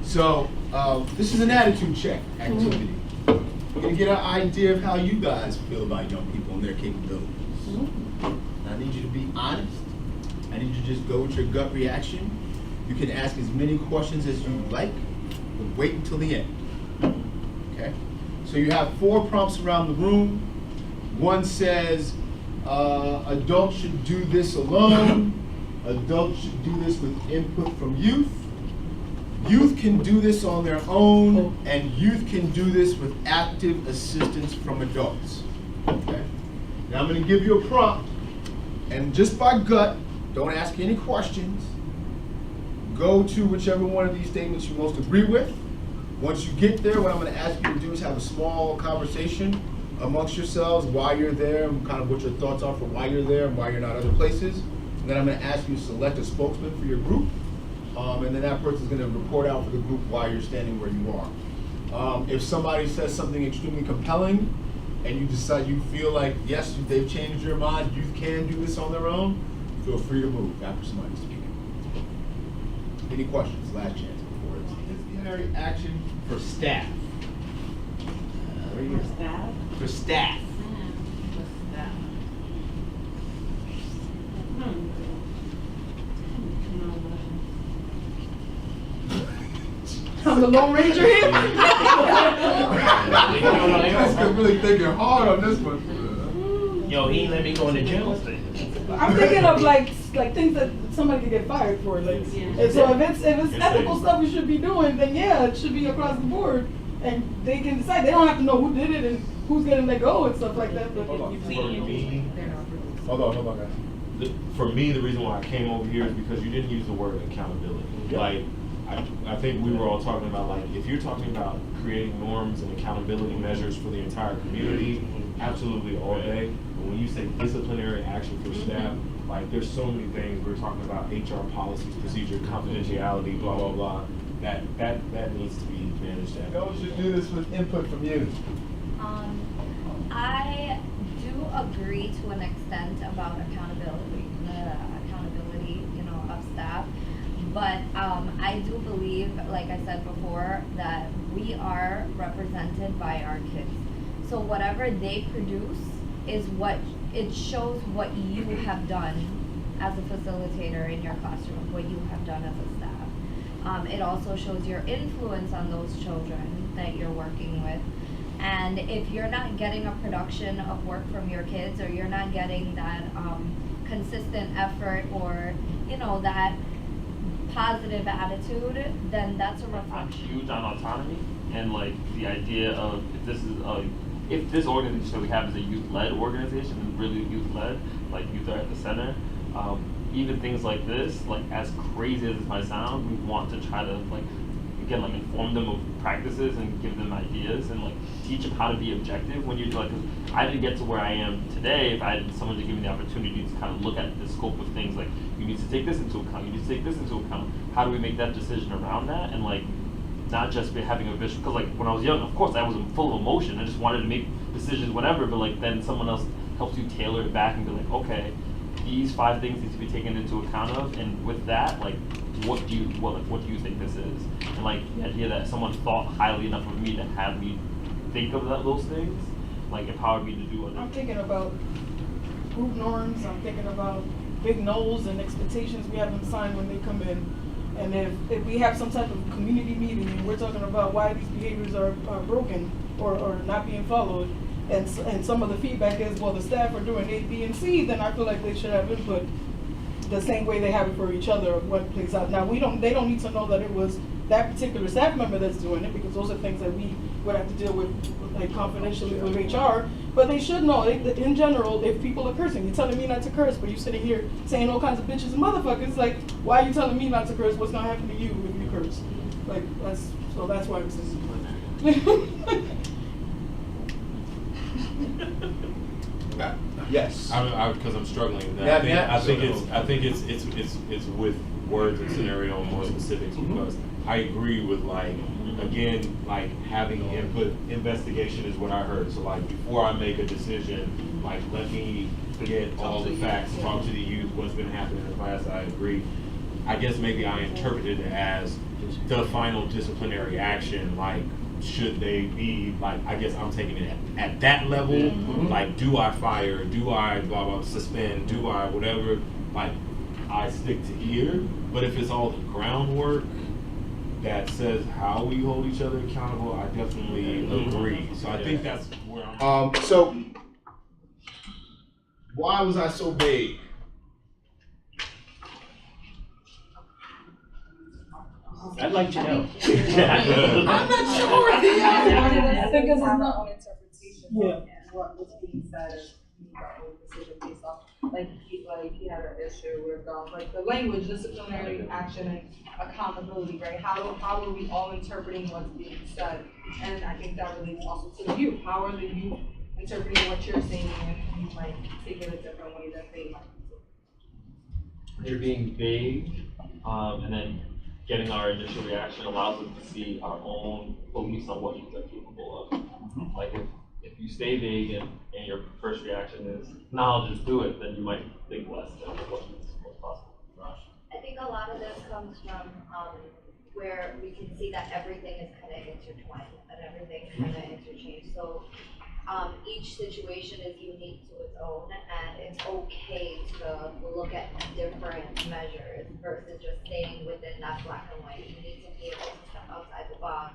So this is an attitude check activity. We're gonna get an idea of how you guys feel about young people and their capabilities. I need you to be honest. I need you to just go with your gut reaction. You can ask as many questions as you like, but wait until the end. Okay? So you have 4 prompts around the room. One says, adults should do this alone. Adults should do this with input from youth. Youth can do this on their own, and youth can do this with active assistance from adults. Okay? Now I'm going to give you a prompt, and just by gut, don't ask any questions. Go to whichever one of these statements you most agree with. Once you get there, what I'm going to ask you to do is have a small conversation amongst yourselves while you're there, and kind of what your thoughts are for why you're there and why you're not other places. And then I'm going to ask you to select a spokesman for your group. And then that person's going to report out for the group why you're standing where you are. If somebody says something extremely compelling and you decide you feel like, yes, they've changed your mind, youth can do this on their own, feel free to move after somebody's speaking. Any questions? Last chance before it's disciplinary action for staff. For staff? For staff. I'm the Lone Ranger here? You guys are really thinking hard on this one. Yo, he ain't let me go in the jail thing. I'm thinking of like things that somebody could get fired for. Like, and so if it's ethical stuff we should be doing, then yeah, it should be across the board, and they can decide. They don't have to know who did it and who's gonna let go and stuff like that. But Hold on, guys. For me, the reason why I came over here is because you didn't use the word accountability. Yep. Like, I think we were all talking about, like, if you're talking about creating norms and accountability measures for the entire community, absolutely all day. But when you say disciplinary action for staff, like, there's so many things. We're talking about HR policies, procedure, confidentiality, blah, blah, blah. That needs to be managed. Adults should do this with input from you. I do agree to an extent about accountability, of staff. But I do believe, like I said before, that we are represented by our kids. So whatever they produce is what it shows what you have done as a facilitator in your classroom, what you have done as a staff. It also shows your influence on those children that you're working with. And if you're not getting a production of work from your kids, or you're not getting that consistent effort, or that positive attitude, then that's a I'm reflection. huge on autonomy and like the idea of if this organization that we have is a youth-led organization and really youth-led, like youth are at the center, even things like this, like as crazy as this might sound, we want to try to again inform them of practices and give them ideas and teach them how to be objective when you're cause I didn't get to where I am today if I had someone to give me the opportunity to kind of look at the scope of things, like you need to take this into account, you need to take this into account. How do we make that decision around that, and not just be having a vision, because when I was young, of course I was full of emotion, I just wanted to make decisions, whatever, but then someone else helps you tailor it back and be like, okay, these 5 things need to be taken into account of, and with that, what do you think this is? And the idea that someone thought highly enough of me to have me think of those things, empowered me to do other. I'm thinking about group norms. I'm thinking about big goals and expectations we have them sign when they come in. And if we have some type of community meeting and we're talking about why these behaviors are broken or not being followed, and some of the feedback is, well, the staff are doing A, B, and C, then I feel like they should have input the same way they have it for each other of what plays out. Now they don't need to know that it was that particular staff member that's doing it, because those are things that we would have to deal with confidentially with HR. But they should know, in general, if people are cursing. You're telling me not to curse, but you're sitting here saying all kinds of bitches and motherfuckers. Why are you telling me not to curse? What's gonna happen to you if you curse? That's why I'm saying. Yes. Because I'm struggling with that. I think it's with words and scenario and more specifics, because I agree with having input. Investigation is what I heard. So before I make a decision, let me get all the facts, talk to the youth, what's been happening in the class. I agree. I guess maybe I interpreted it as the final disciplinary action, like, should they be, like, I guess I'm taking it at that level, like, do I fire, do I blah blah suspend, do I whatever, like, I stick to here. But if it's all the groundwork that says how we hold each other accountable, I definitely agree. So I think that's where I'm So why was I so vague? I'd like to know. I'm not sure. Because it's our not- own interpretation Yeah. of what was being said and make our own decision based off, like he had an issue with, like the language, disciplinary action and accountability, right? How are we all interpreting what's being said? And I think that relates also to the youth. How are the youth interpreting what you're saying, and you might take it a different way than they might. They're being vague, and then getting our initial reaction allows us to see our own beliefs on what youth are capable of. Like if you stay vague and your first reaction is, no, I'll just do it, then you might think less than what's possible. I think a lot of this comes from where we can see that everything is kind of intertwined and everything kind of interchanged. So each situation is unique to its own, and it's okay to look at different measures versus just staying within that black and white. You need to be able to step outside the box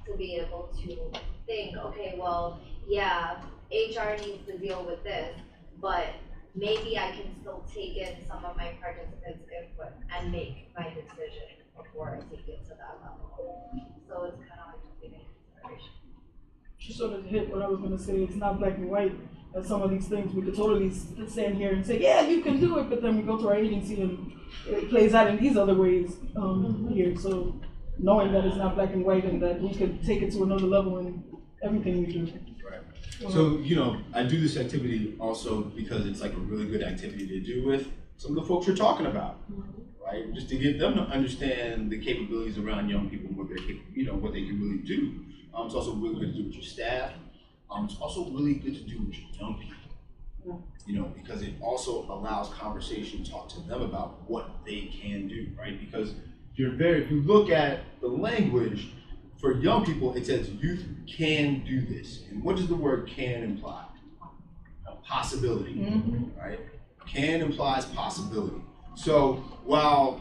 to be able to think, okay, well, yeah, HR needs to deal with this, but maybe I can still take in some of my participants' input and make my decision before I take it to that level. So it's kind of like just taking consideration. She sort of hit what I was gonna say. It's not black and white. And some of these things we could totally stand here and say, yeah, you can do it, but then we go to our agency and it plays out in these other ways here. So knowing that it's not black and white and that we could take it to another level in everything we do. Right. So, I do this activity also because it's like a really good activity to do with some of the folks you're talking about, right? Just to get them to understand the capabilities around young people, what they're what they can really do. It's also really good to do with your staff. It's also really good to do with your young people, because it also allows conversation to talk to them about what they can do, right? Because if you look at the language, for young people, it says youth can do this. And what does the word can imply? A possibility, right? Can implies possibility. So while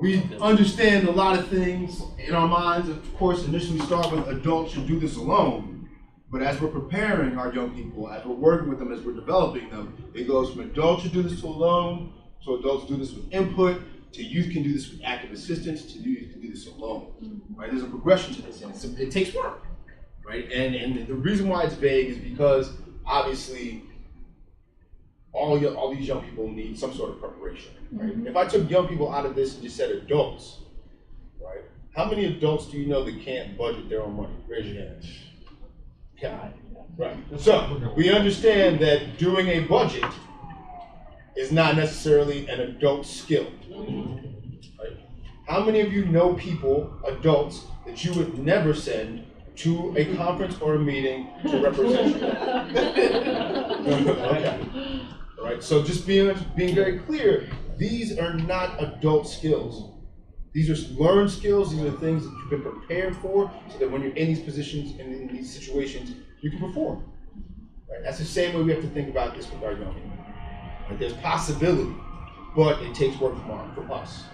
we understand a lot of things in our minds, of course, initially start with adults should do this alone. But as we're preparing our young people, as we're working with them, as we're developing them, it goes from adults should do this alone, to adults do this with input, to youth can do this with active assistance, to youth can do this alone. Right? There's a progression to this, and it takes work. Right? And the reason why it's vague is because obviously all these young people need some sort of preparation. Right? If I took young people out of this and just said adults, right? How many adults do you know that can't budget their own money? Raise your hand. Okay. Right. So we understand that doing a budget is not necessarily an adult skill. Right? How many of you know people, adults, that you would never send to a conference or a meeting to represent you? Okay. All right. So just being very clear, these are not adult skills. These are learned skills. These are things that you've been prepared for, so that when you're in these positions and in these situations, you can perform. Right? That's the same way we have to think about this with our young people. Right? There's possibility, but it takes work from us.